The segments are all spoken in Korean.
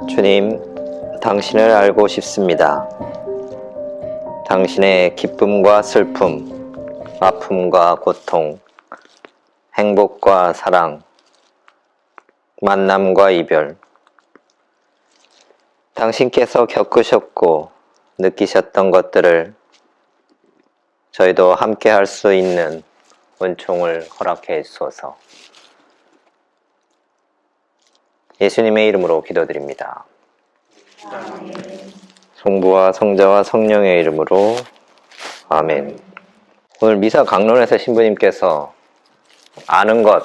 주님, 당신을 알고 싶습니다. 당신의 기쁨과 슬픔, 아픔과 고통, 행복과 사랑, 만남과 이별, 당신께서 겪으셨고 느끼셨던 것들을 저희도 함께 할 수 있는 은총을 허락해 주소서. 예수님의 이름으로 기도드립니다. 성부와 성자와 성령의 이름으로 아멘. 오늘 미사 강론에서 신부님께서 아는 것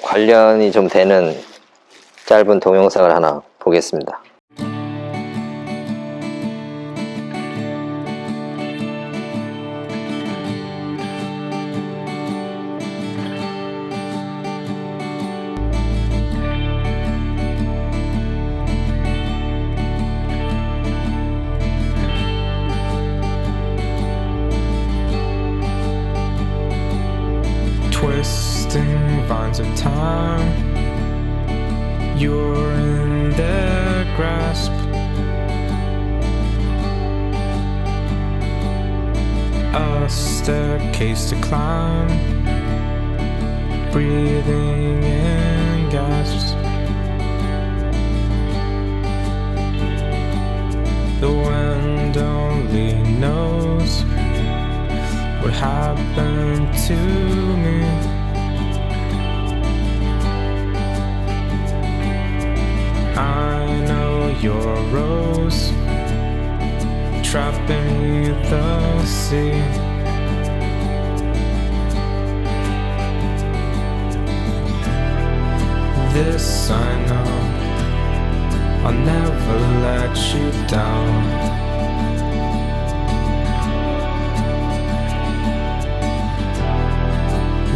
관련이 좀 되는 짧은 동영상을 하나 보겠습니다. Twisting vines of time, you're in their grasp. A staircase to climb, breathing in gasps. The wind only knows what happened to me. I know you're a rose trapped beneath the sea. This I know, I'll never let you down.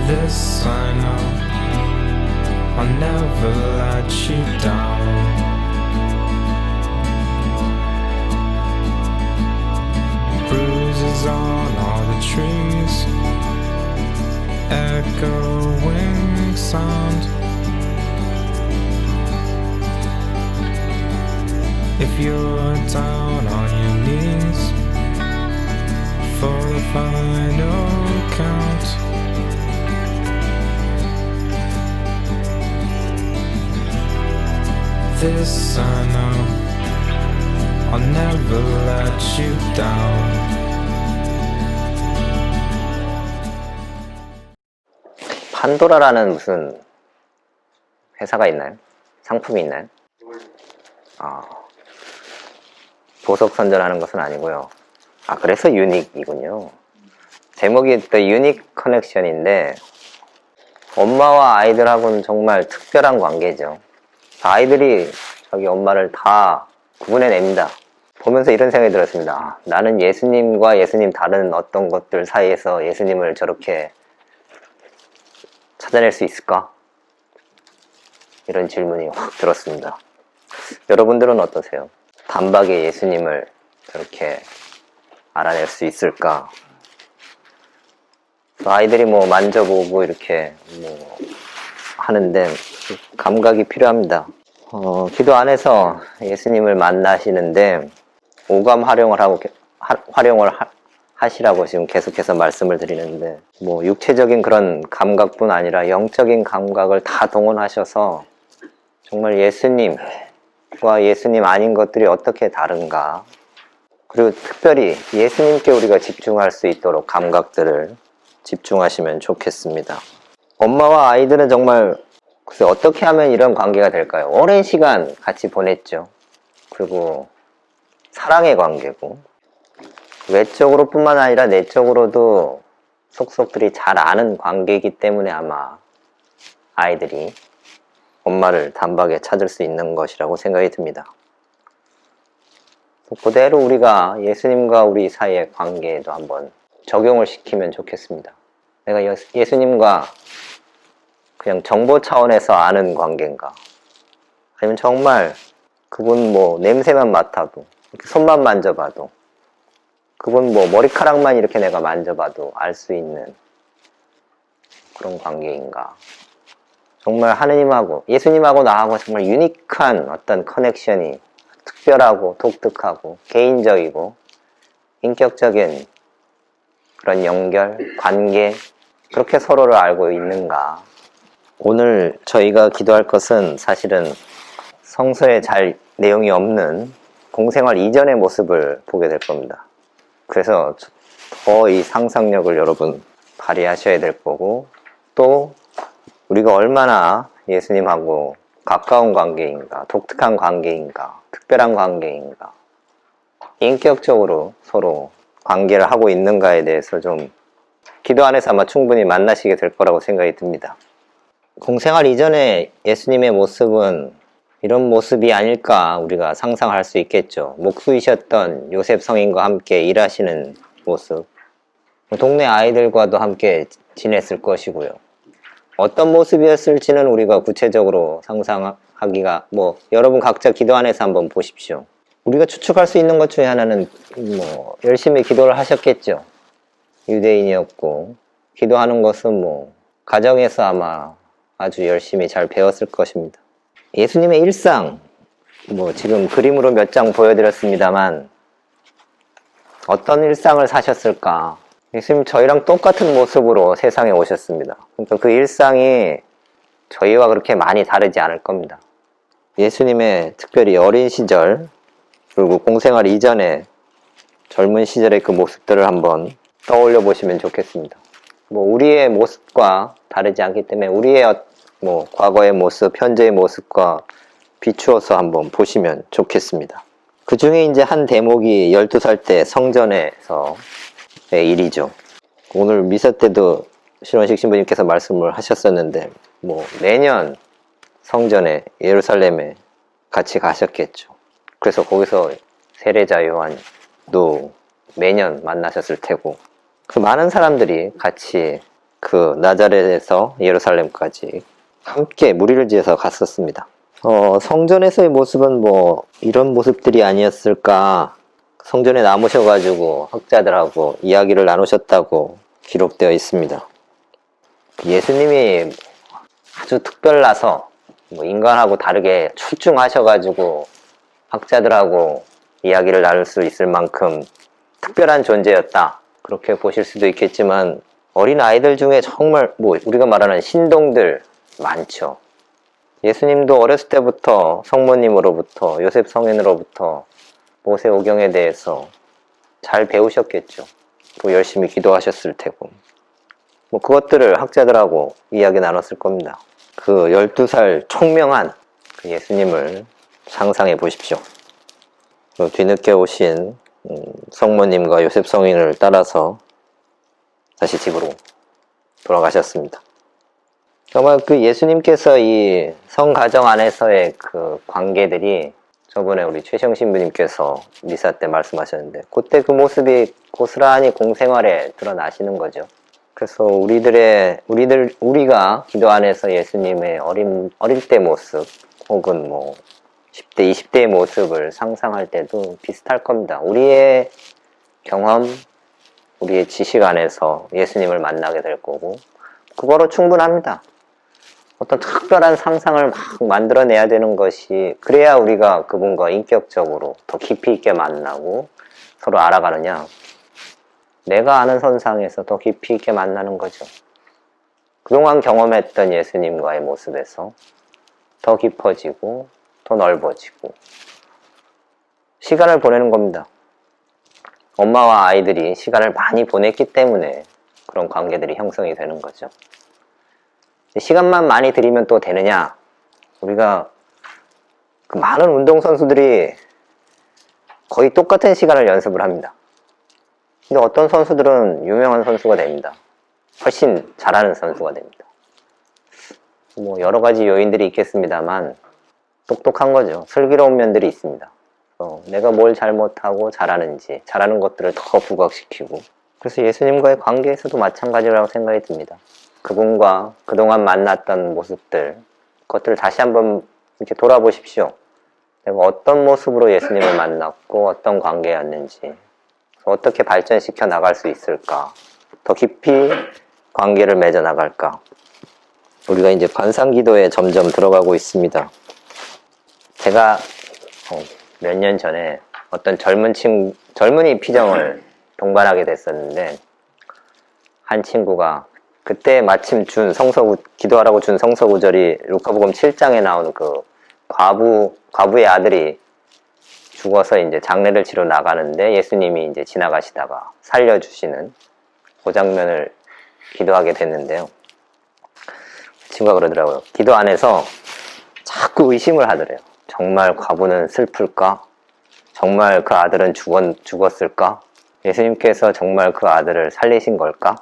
This I know, I'll never let you down. Bruises on all the trees, echoing sound. If you're down on your knees for the final count, this I know, I'll never let you down. 판도라라는 무슨 회사가 있나요? 상품이 있나요? 보석 선전하는 것은 아니고요. 그래서 유닉이군요. 제목이 The Unique Connection인데 엄마와 아이들하고는 정말 특별한 관계죠. 아이들이 자기 엄마를 다 구분해냅니다. 보면서 이런 생각이 들었습니다. 나는 예수님과 예수님 다른 어떤 것들 사이에서 예수님을 저렇게 찾아낼 수 있을까? 이런 질문이 확 들었습니다. 여러분들은 어떠세요? 단박에 예수님을 저렇게 알아낼 수 있을까? 아이들이 뭐 만져보고 이렇게 뭐 하는데 감각이 필요합니다. 기도 안에서 예수님을 만나시는데 오감 활용을 하시라고 지금 계속해서 말씀을 드리는데 뭐 육체적인 그런 감각뿐 아니라 영적인 감각을 다 동원하셔서 정말 예수님과 예수님 아닌 것들이 어떻게 다른가, 그리고 특별히 예수님께 우리가 집중할 수 있도록 감각들을 집중하시면 좋겠습니다. 엄마와 아이들은 정말 글쎄 어떻게 하면 이런 관계가 될까요? 오랜 시간 같이 보냈죠. 그리고 사랑의 관계고 외적으로 뿐만 아니라 내적으로도 속속들이 잘 아는 관계이기 때문에 아마 아이들이 엄마를 단박에 찾을 수 있는 것이라고 생각이 듭니다. 그대로 우리가 예수님과 우리 사이의 관계에도 한번 적용을 시키면 좋겠습니다. 내가 예수님과 그냥 정보 차원에서 아는 관계인가? 아니면 정말 그분 뭐 냄새만 맡아도, 이렇게 손만 만져봐도, 그분 뭐 머리카락만 이렇게 내가 만져봐도 알 수 있는 그런 관계인가? 정말 하느님하고 예수님하고 나하고 정말 유니크한 어떤 커넥션이 특별하고 독특하고 개인적이고 인격적인 그런 연결, 관계 그렇게 서로를 알고 있는가. 오늘 저희가 기도할 것은 사실은 성서에 잘 내용이 없는 공생활 이전의 모습을 보게 될 겁니다. 그래서 더 이 상상력을 여러분 발휘하셔야 될 거고, 또 우리가 얼마나 예수님하고 가까운 관계인가, 독특한 관계인가, 특별한 관계인가, 인격적으로 서로 관계를 하고 있는가에 대해서 좀 기도 안에서 아마 충분히 만나시게 될 거라고 생각이 듭니다. 공생활 이전에 예수님의 모습은 이런 모습이 아닐까 우리가 상상할 수 있겠죠. 목수이셨던 요셉 성인과 함께 일하시는 모습, 동네 아이들과도 함께 지냈을 것이고요. 어떤 모습이었을지는 우리가 구체적으로 상상하기가 여러분 각자 기도 안에서 한번 보십시오. 우리가 추측할 수 있는 것 중에 하나는 열심히 기도를 하셨겠죠. 유대인이었고 기도하는 것은 가정에서 아마 아주 열심히 잘 배웠을 것입니다. 예수님의 일상 지금 그림으로 몇 장 보여드렸습니다만 어떤 일상을 사셨을까? 예수님 저희랑 똑같은 모습으로 세상에 오셨습니다. 그러니까 그 일상이 저희와 그렇게 많이 다르지 않을 겁니다. 예수님의 특별히 어린 시절 그리고 공생활 이전에 젊은 시절의 그 모습들을 한번 떠올려 보시면 좋겠습니다. 우리의 모습과 다르지 않기 때문에 우리의 과거의 모습, 현재의 모습과 비추어서 한번 보시면 좋겠습니다. 그 중에 이제 한 대목이 12살 때 성전에서의 일이죠. 오늘 미사 때도 신원식 신부님께서 말씀을 하셨었는데 매년 성전에 예루살렘에 같이 가셨겠죠. 그래서 거기서 세례자 요한도 매년 만나셨을 테고 그 많은 사람들이 같이 그 나자렛에서 예루살렘까지 함께 무리를 지어서 갔었습니다. 성전에서의 모습은 이런 모습들이 아니었을까. 성전에 남으셔가지고 학자들하고 이야기를 나누셨다고 기록되어 있습니다. 예수님이 아주 특별나서 인간하고 다르게 출중하셔가지고 학자들하고 이야기를 나눌 수 있을 만큼 특별한 존재였다. 그렇게 보실 수도 있겠지만 어린 아이들 중에 정말 우리가 말하는 신동들 많죠. 예수님도 어렸을 때부터 성모님으로부터 요셉 성인으로부터 모세오경에 대해서 잘 배우셨겠죠. 또 열심히 기도하셨을 테고 그것들을 학자들하고 이야기 나눴을 겁니다. 그 12살 총명한 그 예수님을 상상해 보십시오. 뒤늦게 오신 성모님과 요셉 성인을 따라서 다시 집으로 돌아가셨습니다. 정말 그 예수님께서 이 성가정 안에서의 그 관계들이 저번에 우리 최시영 신부님께서 미사 때 말씀하셨는데 그때 그 모습이 고스란히 공생활에 드러나시는 거죠. 그래서 우리가 기도 안에서 예수님의 어릴 때 모습 혹은 10대, 20대의 모습을 상상할 때도 비슷할 겁니다. 우리의 경험, 우리의 지식 안에서 예수님을 만나게 될 거고 그거로 충분합니다. 어떤 특별한 상상을 막 만들어내야 되는 것이 그래야 우리가 그분과 인격적으로 더 깊이 있게 만나고 서로 알아가느냐. 내가 아는 선상에서 더 깊이 있게 만나는 거죠. 그동안 경험했던 예수님과의 모습에서 더 깊어지고 더 넓어지고 시간을 보내는 겁니다. 엄마와 아이들이 시간을 많이 보냈기 때문에 그런 관계들이 형성이 되는 거죠. 시간만 많이 들이면 또 되느냐? 우리가 그 많은 운동선수들이 거의 똑같은 시간을 연습을 합니다. 근데 어떤 선수들은 유명한 선수가 됩니다. 훨씬 잘하는 선수가 됩니다. 여러 가지 요인들이 있겠습니다만 똑똑한 거죠. 슬기로운 면들이 있습니다. 내가 뭘 잘못하고 잘하는지 잘하는 것들을 더 부각시키고 그래서 예수님과의 관계에서도 마찬가지라고 생각이 듭니다. 그분과 그동안 만났던 모습들 그것들을 다시 한번 이렇게 돌아보십시오. 내가 어떤 모습으로 예수님을 만났고 어떤 관계였는지 어떻게 발전시켜 나갈 수 있을까 더 깊이 관계를 맺어 나갈까 우리가 이제 관상기도에 점점 들어가고 있습니다. 제가 몇 년 전에 어떤 젊은이 피정을 동반하게 됐었는데, 한 친구가 그때 마침 기도하라고 준 성서구절이 루카복음 7장에 나오는 그 과부의 아들이 죽어서 이제 장례를 치러 나가는데 예수님이 이제 지나가시다가 살려주시는 그 장면을 기도하게 됐는데요. 친구가 그러더라고요. 기도 안에서 자꾸 의심을 하더래요. 정말 과부는 슬플까? 정말 그 아들은 죽었을까? 예수님께서 정말 그 아들을 살리신 걸까?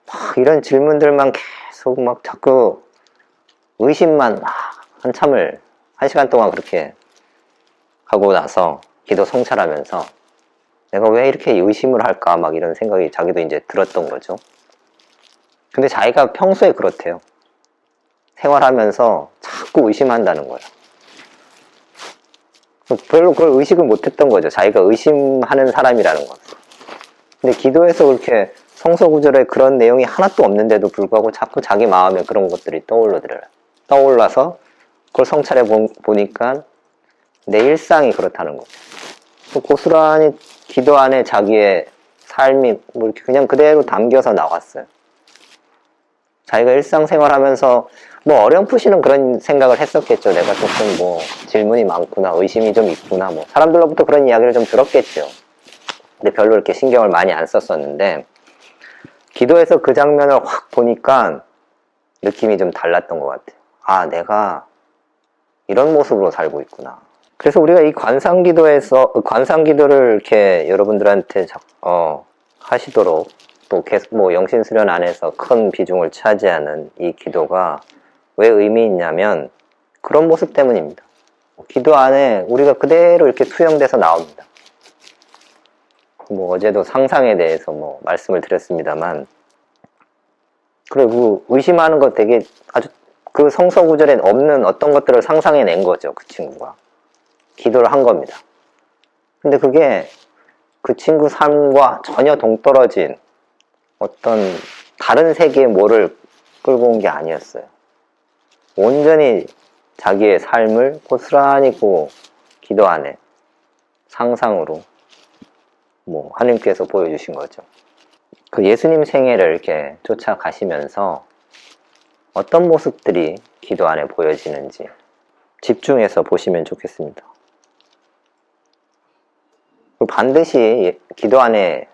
막 이런 질문들만 계속 막 자꾸 의심만 한참을, 1시간 동안 그렇게 하고 나서 기도 성찰하면서 내가 왜 이렇게 의심을 할까? 막 이런 생각이 자기도 이제 들었던 거죠. 근데 자기가 평소에 그렇대요. 생활하면서 자꾸 의심한다는 거예요. 별로 그걸 의식을 못했던 거죠. 자기가 의심하는 사람이라는 것. 근데 기도에서 그렇게 성서구절에 그런 내용이 하나도 없는데도 불구하고 자꾸 자기 마음에 그런 것들이 떠올라서 그걸 성찰해 보니까 내 일상이 그렇다는 거죠. 고스란히 기도 안에 자기의 삶이 뭐 이렇게 그냥 그대로 담겨서 나왔어요. 자기가 일상생활 하면서 뭐 어렴풋이는 그런 생각을 했었겠죠. 내가 조금 뭐 질문이 많구나, 의심이 좀 있구나, 뭐 사람들로부터 그런 이야기를 좀 들었겠죠. 근데 별로 이렇게 신경을 많이 안 썼었는데, 기도에서 그 장면을 확 보니까 느낌이 좀 달랐던 것 같아요. 아, 내가 이런 모습으로 살고 있구나. 그래서 우리가 이 관상기도를 이렇게 여러분들한테 하시도록, 또 계속 뭐 영신수련 안에서 큰 비중을 차지하는 이 기도가 왜 의미 있냐면 그런 모습 때문입니다. 기도 안에 우리가 그대로 이렇게 투영돼서 나옵니다. 뭐 어제도 상상에 대해서 뭐 말씀을 드렸습니다만, 그리고 의심하는 것 되게 아주 그 성서구절에 없는 어떤 것들을 상상해낸 거죠. 그 친구가 기도를 한 겁니다. 근데 그게 그 친구 삶과 전혀 동떨어진 어떤 다른 세계의 뭐를 끌고 온 게 아니었어요. 온전히 자기의 삶을 고스란히 그 기도 안에 상상으로 뭐 하나님께서 보여주신 거죠. 그 예수님 생애를 이렇게 쫓아가시면서 어떤 모습들이 기도 안에 보여지는지 집중해서 보시면 좋겠습니다. 반드시 기도 안에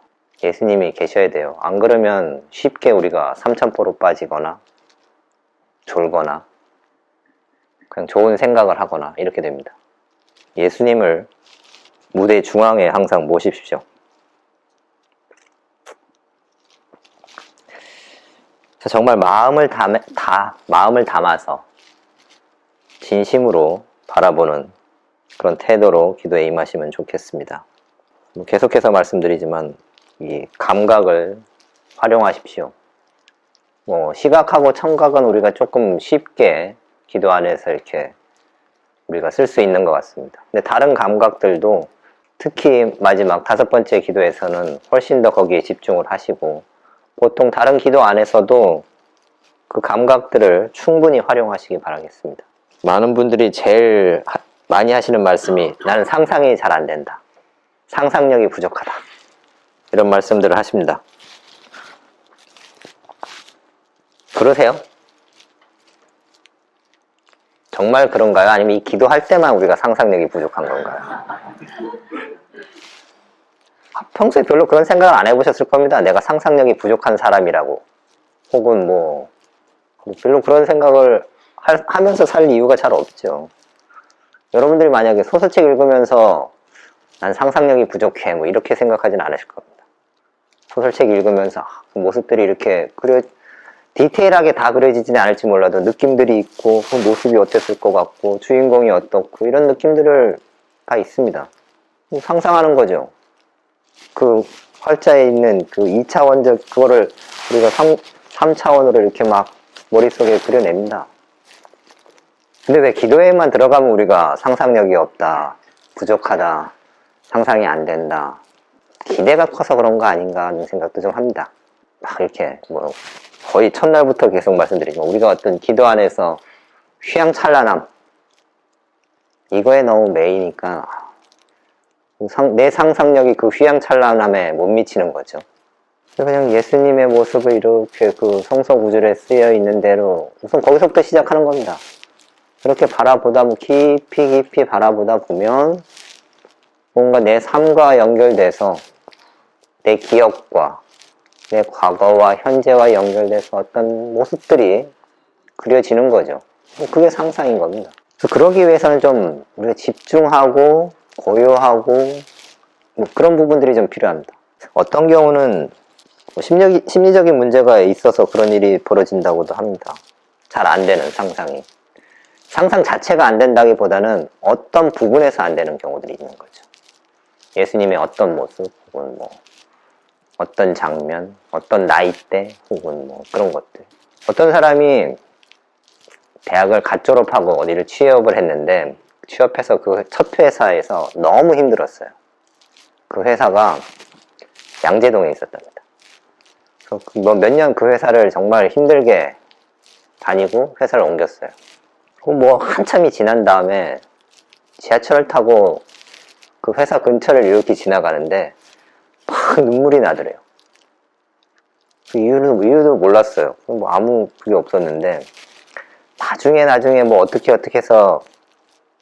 예수님이 계셔야 돼요. 안 그러면 쉽게 우리가 삼천포로 빠지거나 졸거나 그냥 좋은 생각을 하거나 이렇게 됩니다. 예수님을 무대 중앙에 항상 모십시오. 정말 마음을 담아서 진심으로 바라보는 그런 태도로 기도에 임하시면 좋겠습니다. 계속해서 말씀드리지만 이 감각을 활용하십시오. 뭐 시각하고 청각은 우리가 조금 쉽게 기도 안에서 이렇게 우리가 쓸 수 있는 것 같습니다. 근데 다른 감각들도 특히 마지막 5번째 기도에서는 훨씬 더 거기에 집중을 하시고, 보통 다른 기도 안에서도 그 감각들을 충분히 활용하시기 바라겠습니다. 많은 분들이 제일 많이 하시는 말씀이 나는 상상이 잘 안 된다. 상상력이 부족하다. 이런 말씀들을 하십니다. 그러세요? 정말 그런가요? 아니면 이 기도할 때만 우리가 상상력이 부족한 건가요? 평소에 별로 그런 생각을 안 해보셨을 겁니다. 내가 상상력이 부족한 사람이라고. 혹은 뭐 별로 그런 생각을 하면서 살 이유가 잘 없죠. 여러분들이 만약에 소설책 읽으면서 난 상상력이 부족해 뭐 이렇게 생각하진 않으실 겁니다. 소설책 읽으면서 그 모습들이 이렇게 디테일하게 다 그려지지는 않을지 몰라도 느낌들이 있고 그 모습이 어땠을 것 같고 주인공이 어떻고 이런 느낌들을 다 있습니다. 상상하는 거죠. 그 활자에 있는 그 2차원적 그거를 우리가 3차원으로 이렇게 막 머릿속에 그려냅니다. 근데 왜 기도에만 들어가면 우리가 상상력이 없다, 부족하다, 상상이 안 된다, 기대가 커서 그런 거 아닌가 하는 생각도 좀 합니다. 막 이렇게 뭐 거의 첫날부터 계속 말씀드리지만 우리가 어떤 기도 안에서 휘황찬란함 이거에 너무 매이니까 내 상상력이 그 휘황찬란함에 못 미치는 거죠. 그냥 예수님의 모습을 이렇게 그 성서구절에 쓰여 있는 대로 우선 거기서부터 시작하는 겁니다. 그렇게 바라보다 깊이 바라보다 보면 뭔가 내 삶과 연결돼서 내 기억과 내 과거와 현재와 연결돼서 어떤 모습들이 그려지는 거죠. 그게 상상인 겁니다. 그래서 그러기 위해서는 좀 우리가 집중하고 고요하고 뭐 그런 부분들이 좀 필요합니다. 어떤 경우는 심리적인 문제가 있어서 그런 일이 벌어진다고도 합니다. 잘 안 되는 상상이. 상상 자체가 안 된다기보다는 어떤 부분에서 안 되는 경우들이 있는 거죠. 예수님의 어떤 모습 혹은 뭐 어떤 장면, 어떤 나이대 혹은 뭐 그런 것들. 어떤 사람이 대학을 갓 졸업하고 어디를 취업을 했는데 취업해서 그 첫 회사에서 너무 힘들었어요. 그 회사가 양재동에 있었답니다. 뭐 몇 년 그 회사를 정말 힘들게 다니고 회사를 옮겼어요. 뭐 한참이 지난 다음에 지하철을 타고 그 회사 근처를 이렇게 지나가는데 막 눈물이 나더래요. 그 이유도 몰랐어요. 뭐 아무 그게 없었는데 나중에 뭐 어떻게 해서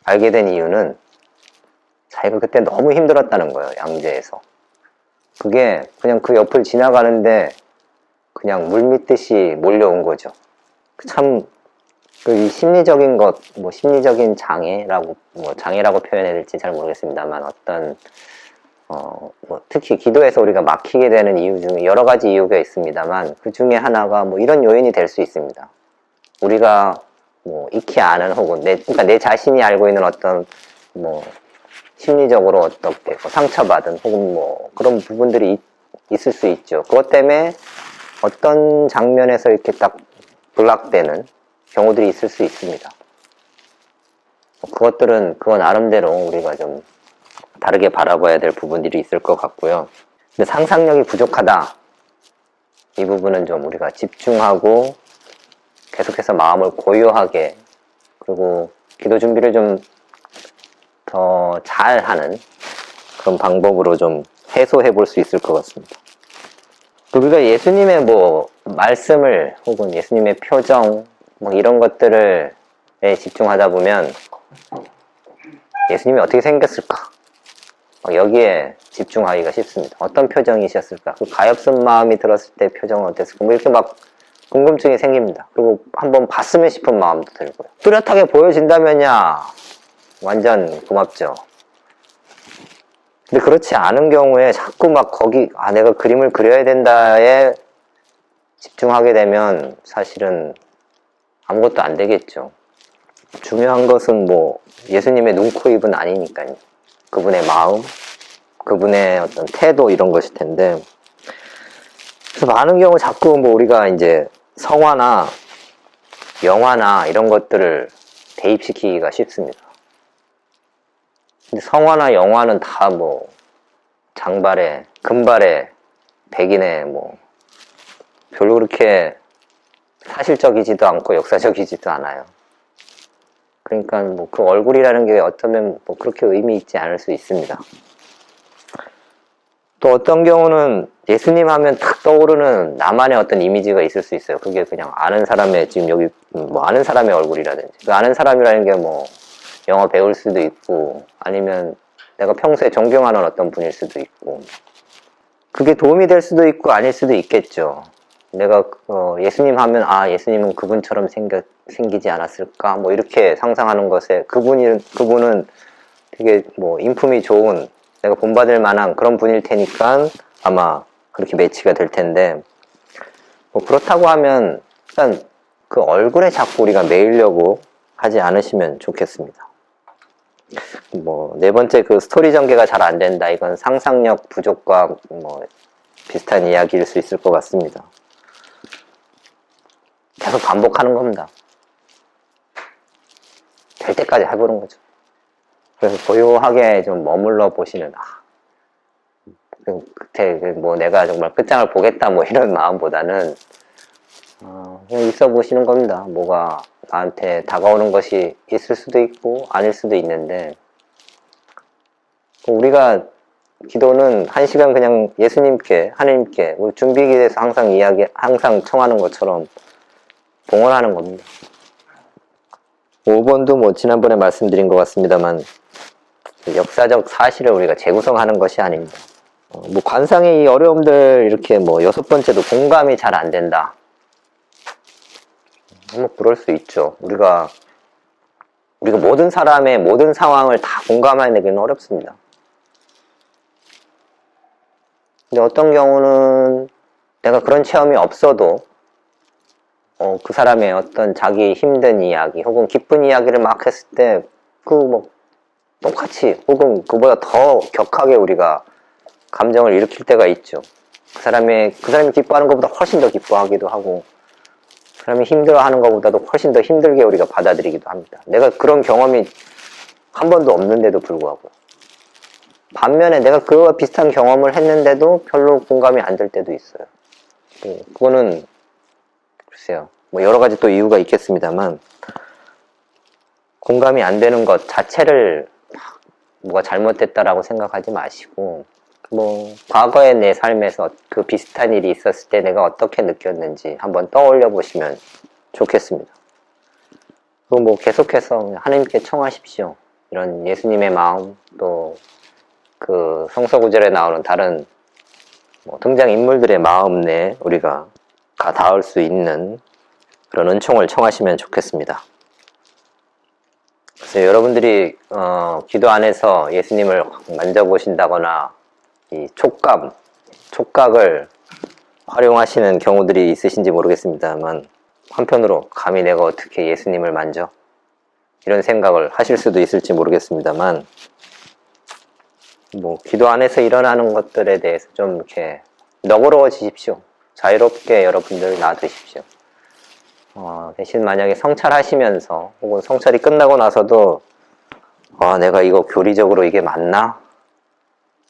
알게 된 이유는 자기가 그때 너무 힘들었다는 거예요. 양재에서. 그게 그냥 그 옆을 지나가는데 그냥 물밀듯이 몰려온 거죠. 참, 이 심리적인 것, 뭐 심리적인 장애라고, 뭐 장애라고 표현해야 될지 잘 모르겠습니다만 어떤, 뭐 특히 기도에서 우리가 막히게 되는 이유 중에 여러 가지 이유가 있습니다만 그 중에 하나가 뭐 이런 요인이 될 수 있습니다. 우리가 뭐 익히 아는 혹은 그러니까 내 자신이 알고 있는 어떤 뭐 심리적으로 어떻게 뭐 상처받은 혹은 뭐 그런 부분들이 있을 수 있죠. 그것 때문에 어떤 장면에서 이렇게 딱 블락되는 경우들이 있을 수 있습니다. 그것들은 그거 나름대로 우리가 좀 다르게 바라봐야 될 부분들이 있을 것 같고요. 근데 상상력이 부족하다. 이 부분은 좀 우리가 집중하고 계속해서 마음을 고요하게 그리고 기도 준비를 좀 더 잘하는 그런 방법으로 좀 해소해 볼 수 있을 것 같습니다. 우리가 예수님의 뭐 말씀을 혹은 예수님의 표정 뭐 이런 것들에 집중하다 보면 예수님이 어떻게 생겼을까? 여기에 집중하기가 쉽습니다. 어떤 표정이셨을까? 그 가엾은 마음이 들었을 때 표정은 어땠을까? 뭐 이렇게 막 궁금증이 생깁니다. 그리고 한번 봤으면 싶은 마음도 들고요. 뚜렷하게 보여진다면야 완전 고맙죠. 근데 그렇지 않은 경우에 자꾸 막 거기 내가 그림을 그려야 된다에 집중하게 되면 사실은 아무것도 안 되겠죠. 중요한 것은 뭐 예수님의 눈, 코, 입은 아니니까요. 그분의 마음, 그분의 어떤 태도 이런 것일 텐데 그래서 많은 경우 자꾸 뭐 우리가 이제 성화나 영화나 이런 것들을 대입시키기가 쉽습니다. 근데 성화나 영화는 다 뭐 장발에, 금발에, 백인에 뭐 별로 그렇게 사실적이지도 않고 역사적이지도 않아요. 그러니까 뭐 그 얼굴이라는 게 어쩌면 뭐 그렇게 의미 있지 않을 수 있습니다. 또 어떤 경우는 예수님 하면 탁 떠오르는 나만의 어떤 이미지가 있을 수 있어요. 그게 그냥 아는 사람의 지금 여기 뭐 아는 사람의 얼굴이라든지 그 아는 사람이라는 게 뭐 영화 배우일 수도 있고 아니면 내가 평소에 존경하는 어떤 분일 수도 있고 그게 도움이 될 수도 있고 아닐 수도 있겠죠. 내가 예수님 하면 예수님은 그분처럼 생기지 않았을까 뭐 이렇게 상상하는 것에 그분은 되게 뭐 인품이 좋은 내가 본받을 만한 그런 분일 테니까 아마 그렇게 매치가 될 텐데 뭐 그렇다고 하면 일단 그 얼굴에 자꾸 우리가 매이려고 하지 않으시면 좋겠습니다. 뭐 네 번째 그 스토리 전개가 잘 안 된다. 이건 상상력 부족과 뭐 비슷한 이야기일 수 있을 것 같습니다. 계속 반복하는 겁니다. 될 때까지 해보는 거죠. 그래서 고요하게 좀 머물러 보시는 그때 뭐 내가 정말 끝장을 보겠다 뭐 이런 마음보다는 그냥 있어 보시는 겁니다. 뭐가 나한테 다가오는 것이 있을 수도 있고 아닐 수도 있는데, 우리가 기도는 1시간 그냥 예수님께, 하나님께 우리 준비기에서 항상 청하는 것처럼 봉헌하는 겁니다. 5번도 뭐 지난번에 말씀드린 것 같습니다만, 역사적 사실을 우리가 재구성하는 것이 아닙니다. 뭐 관상의 이 어려움들, 이렇게 뭐 6번째도 공감이 잘 안 된다. 뭐 그럴 수 있죠. 우리가 모든 사람의 모든 상황을 다 공감해내기는 어렵습니다. 근데 어떤 경우는 내가 그런 체험이 없어도 그 사람의 어떤 자기 힘든 이야기 혹은 기쁜 이야기를 막 했을 때 뭐 똑같이 혹은 그보다 더 격하게 우리가 감정을 일으킬 때가 있죠. 그 사람이 기뻐하는 것보다 훨씬 더 기뻐하기도 하고, 그 사람이 힘들어하는 것보다도 훨씬 더 힘들게 우리가 받아들이기도 합니다. 내가 그런 경험이 한 번도 없는데도 불구하고, 반면에 내가 그와 비슷한 경험을 했는데도 별로 공감이 안 될 때도 있어요. 그거는 글쎄요, 뭐 여러 가지 또 이유가 있겠습니다만, 공감이 안 되는 것 자체를 뭐가 잘못됐다라고 생각하지 마시고, 뭐 과거의 내 삶에서 그 비슷한 일이 있었을 때 내가 어떻게 느꼈는지 한번 떠올려 보시면 좋겠습니다. 그리고 뭐 계속해서 하나님께 청하십시오. 이런 예수님의 마음, 또 그 성서구절에 나오는 다른 뭐 등장인물들의 마음 내에 우리가 가 닿을 수 있는 그런 은총을 청하시면 좋겠습니다. 그래서 여러분들이 기도 안에서 예수님을 만져보신다거나 이 촉각을 활용하시는 경우들이 있으신지 모르겠습니다만, 한편으로 감히 내가 어떻게 예수님을 만져? 이런 생각을 하실 수도 있을지 모르겠습니다만, 뭐 기도 안에서 일어나는 것들에 대해서 좀 이렇게 너그러워지십시오. 자유롭게 여러분들 놔두십시오. 대신 만약에 성찰하시면서 혹은 성찰이 끝나고 나서도 내가 이거 교리적으로 이게 맞나?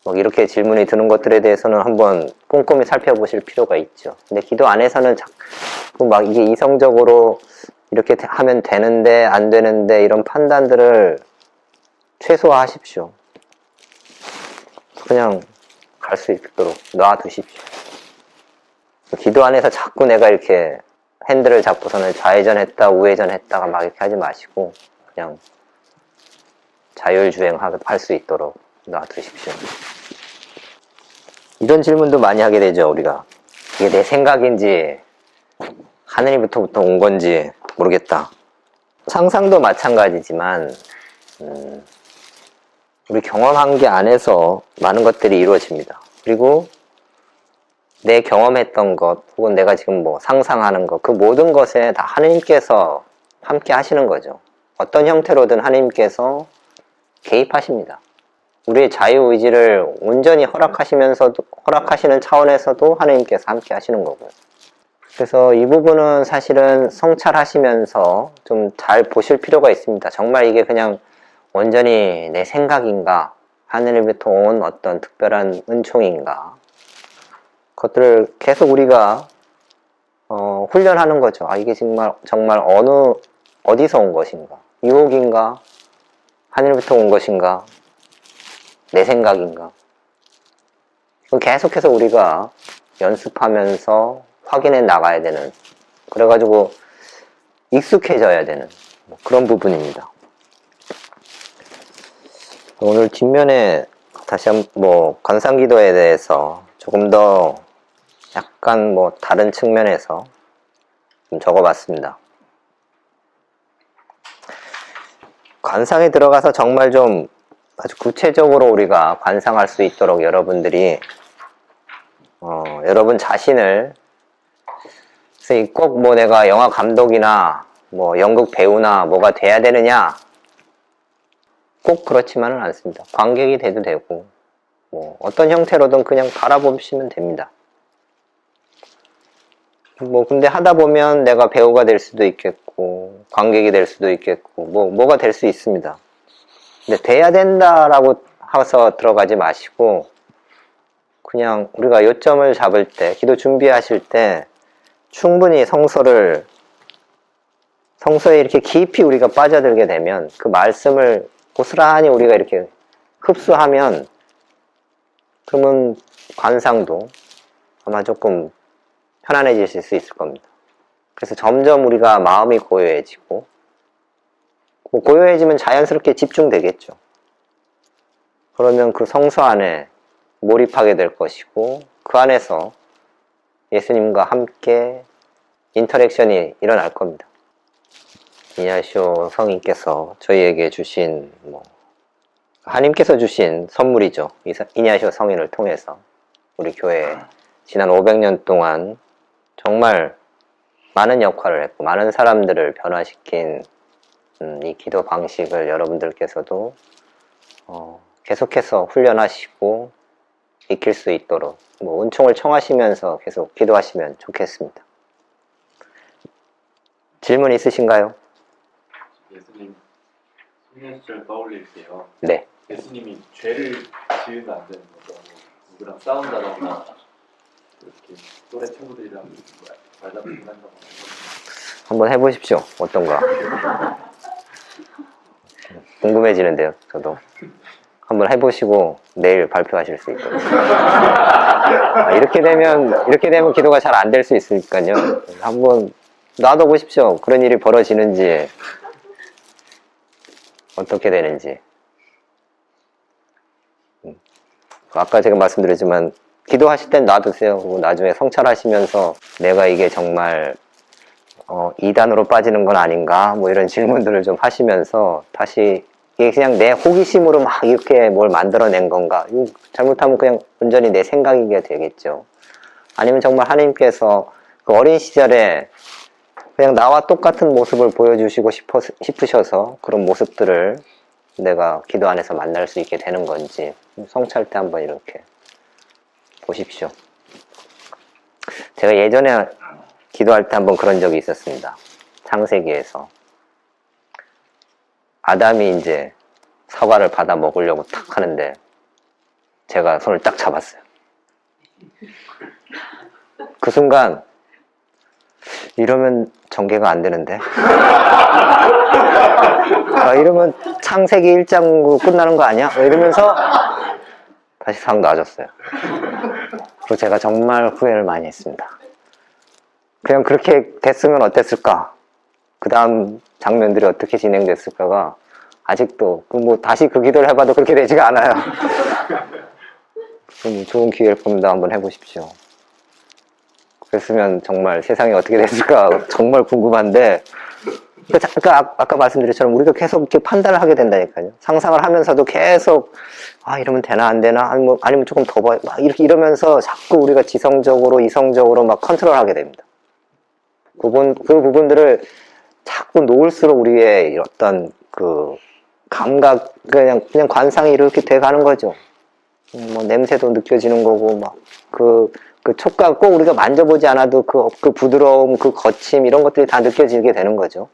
뭐 이렇게 질문이 드는 것들에 대해서는 한번 꼼꼼히 살펴보실 필요가 있죠. 근데 기도 안에서는 자꾸 막 이게 이성적으로 이렇게 하면 되는데 안 되는데 이런 판단들을 최소화하십시오. 그냥 갈 수 있도록 놔두십시오. 기도 안에서 자꾸 내가 이렇게 핸들을 잡고서는 좌회전했다 우회전했다가 막 이렇게 하지 마시고 그냥 자율주행할 수 있도록 놔두십시오. 이런 질문도 많이 하게 되죠. 우리가 이게 내 생각인지 하느님부터 온 건지 모르겠다. 상상도 마찬가지지만 우리 경험한 게 안에서 많은 것들이 이루어집니다. 그리고 내 경험했던 것 혹은 내가 지금 뭐 상상하는 것, 그 모든 것에 다 하느님께서 함께 하시는 거죠. 어떤 형태로든 하느님께서 개입하십니다. 우리의 자유의지를 온전히 허락하시는 차원에서도 하느님께서 함께 하시는 거고요. 그래서 이 부분은 사실은 성찰하시면서 좀 잘 보실 필요가 있습니다. 정말 이게 그냥 온전히 내 생각인가? 하느님부터 온 어떤 특별한 은총인가? 그것들을 계속 우리가 훈련하는 거죠. 이게 정말 어디서 온 것인가? 유혹인가? 하늘부터 온 것인가? 내 생각인가? 계속해서 우리가 연습하면서 확인해 나가야 되는, 그래가지고 익숙해져야 되는 그런 부분입니다. 오늘 뒷면에 다시 한번 관상기도에 대해서 조금 더 약간 다른 측면에서 좀 적어봤습니다. 관상에 들어가서 정말 좀 아주 구체적으로 우리가 관상할 수 있도록 여러분들이 여러분 자신을 꼭 내가 영화 감독이나 연극 배우나 뭐가 돼야 되느냐, 꼭 그렇지만은 않습니다. 관객이 돼도 되고 어떤 형태로든 그냥 바라보시면 됩니다. 근데 하다 보면 내가 배우가 될 수도 있겠고 관객이 될 수도 있겠고 뭐가 될 수 있습니다. 근데 돼야 된다라고 해서 들어가지 마시고 그냥 우리가 요점을 잡을 때, 기도 준비하실 때 충분히 성서에 이렇게 깊이 우리가 빠져들게 되면 그 말씀을 고스란히 우리가 이렇게 흡수하면 그러면 관상도 아마 조금 편안해지실 수 있을 겁니다. 그래서 점점 우리가 마음이 고요해지고 고요해지면 자연스럽게 집중되겠죠. 그러면 그 성서 안에 몰입하게 될 것이고 그 안에서 예수님과 함께 인터랙션이 일어날 겁니다. 이냐시오 성인께서 저희에게 주신 하나님께서 주신 선물이죠. 이냐시오 성인을 통해서 우리 교회에 지난 500년 동안 정말 많은 역할을 했고 많은 사람들을 변화시킨 이 기도 방식을 여러분들께서도 계속해서 훈련하시고 익힐 수 있도록 은총을 청하시면서 계속 기도하시면 좋겠습니다. 질문 있으신가요? 예수님 청년 시절 떠올릴 때요. 네. 예수님이 죄를 지으면 안 되는 거죠. 누구랑 싸운다거나 이렇게 또래 친구들이랑 말다툼을 한다거나. 한번 해보십시오. 어떤가? 궁금해지는데요. 저도 한번 해보시고 내일 발표하실 수 있거든요. 이렇게 되면 기도가 잘 안 될 수 있으니까요. 한번 놔둬보십시오. 그런 일이 벌어지는지 어떻게 되는지. 아까 제가 말씀드렸지만 기도하실 땐 놔두세요. 그리고 나중에 성찰하시면서 내가 이게 정말 이단으로 빠지는 건 아닌가 이런 질문들을 좀 하시면서 다시 이게 그냥 내 호기심으로 막 이렇게 뭘 만들어낸 건가, 이거 잘못하면 그냥 온전히 내 생각이게 되겠죠. 아니면 정말 하나님께서 그 어린 시절에 그냥 나와 똑같은 모습을 보여주시고 싶으셔서 그런 모습들을 내가 기도 안에서 만날 수 있게 되는 건지 성찰 때 한번 이렇게 보십시오. 제가 예전에 기도할 때 한번 그런 적이 있었습니다. 창세기에서 아담이 이제 사과를 받아 먹으려고 탁 하는데 제가 손을 딱 잡았어요. 그 순간 이러면 전개가 안 되는데 이러면 창세기 1장으로 끝나는 거 아니야? 이러면서 다시 싹 놔줬어요. 그리고 제가 정말 후회를 많이 했습니다. 그냥 그렇게 됐으면 어땠을까? 그 다음 장면들이 어떻게 진행됐을까가 아직도 다시 그 기도를 해봐도 그렇게 되지가 않아요. 좋은 기회일 겁니다. 한번 해보십시오. 그랬으면 정말 세상이 어떻게 됐을까 정말 궁금한데, 아까 말씀드렸처럼 우리가 계속 이렇게 판단을 하게 된다니까요. 상상을 하면서도 계속 이러면 되나 안 되나, 아니면 조금 더 봐요, 이러면서 자꾸 우리가 지성적으로 이성적으로 막 컨트롤하게 됩니다. 그 부분들을 자꾸 놓을수록 우리의 어떤 그 감각, 그냥 관상이 이렇게 돼가는 거죠. 냄새도 느껴지는 거고, 그 촉각, 꼭 우리가 만져보지 않아도 그 부드러움, 그 거침, 이런 것들이 다 느껴지게 되는 거죠.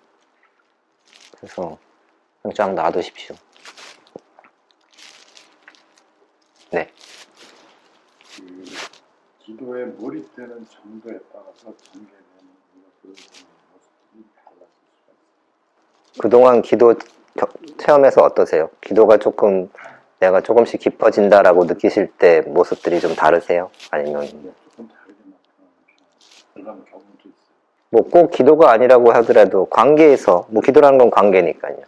그래서 그냥 쫙 놔두십시오. 네. 기도에 몰입되는 정도에 따라서 전개되는 그런 모습이 달라질 수가 있어요. 그동안 기도 체험에서 어떠세요? 기도가 내가 조금씩 깊어진다라고 느끼실 때 모습들이 좀 다르세요? 아니면 조금 다르게 나타나는 그런 경우도 있어요. 꼭 기도가 아니라고 하더라도 관계에서, 기도라는 건 관계니까요.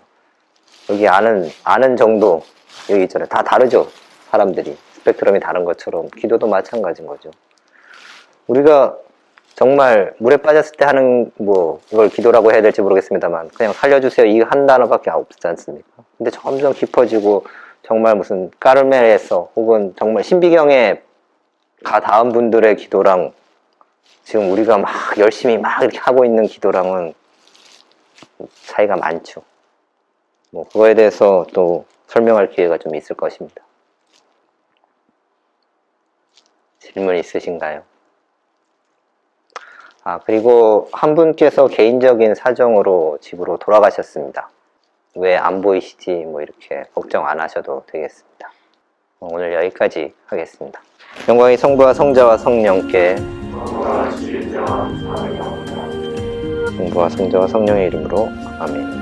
여기 아는 정도, 여기 있잖아요. 다 다르죠. 사람들이. 스펙트럼이 다른 것처럼 기도도 마찬가지인 거죠. 우리가 정말 물에 빠졌을 때 하는 이걸 기도라고 해야 될지 모르겠습니다만 그냥 살려주세요 이 한 단어밖에 없지 않습니까? 근데 점점 깊어지고 정말 무슨 까르멜에서 혹은 정말 신비경에 가 닿은 분들의 기도랑 지금 우리가 막 열심히 막 이렇게 하고 있는 기도랑은 차이가 많죠. 그거에 대해서 또 설명할 기회가 좀 있을 것입니다. 질문 있으신가요? 그리고 한 분께서 개인적인 사정으로 집으로 돌아가셨습니다. 왜 안 보이시지? 이렇게 걱정 안 하셔도 되겠습니다. 오늘 여기까지 하겠습니다. 영광이 성부와 성자와 성령께 성부와 성자와 성령의 이름으로 아멘.